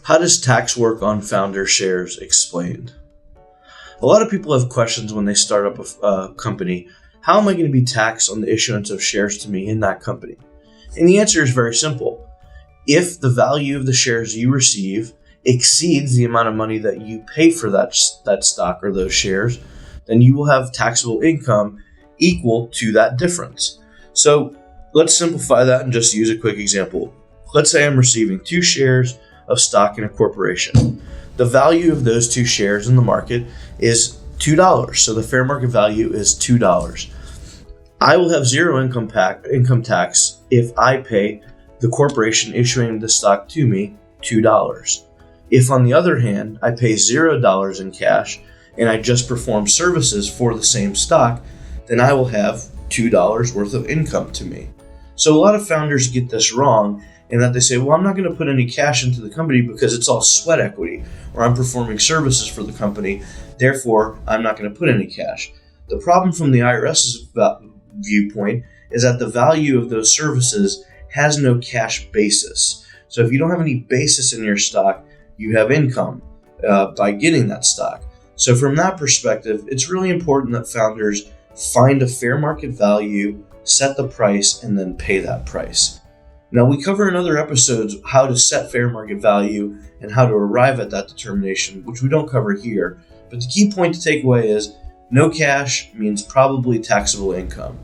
How does tax work on founder shares? Explained. A lot of people have questions when they start up a company. How am I going to be taxed on the issuance of shares to me in that company? And the answer is very simple. If the value of the shares you receive exceeds the amount of money that you pay for that stock or those shares, then you will have taxable income equal to that difference. So let's simplify that and just use a quick example. Let's say I'm receiving 2 shares of stock in a corporation. The value of those 2 shares in the market is $2. So the fair market value is $2. I will have zero income tax if I pay the corporation issuing the stock to me $2. If, on the other hand, I pay $0 in cash and I just perform services for the same stock, then I will have $2 worth of income to me. So a lot of founders get this wrong in that they say, well, I'm not going to put any cash into the company because it's all sweat equity, or I'm performing services for the company, therefore I'm not going to put any cash. The problem from the IRS's viewpoint is that the value of those services has no cash basis. So if you don't have any basis in your stock, you have income by getting that stock. So from that perspective, it's really important that founders find a fair market value, set the price, and then pay that price. Now, we cover in other episodes how to set fair market value and how to arrive at that determination, which we don't cover here. But the key point to take away is no cash means probably taxable income.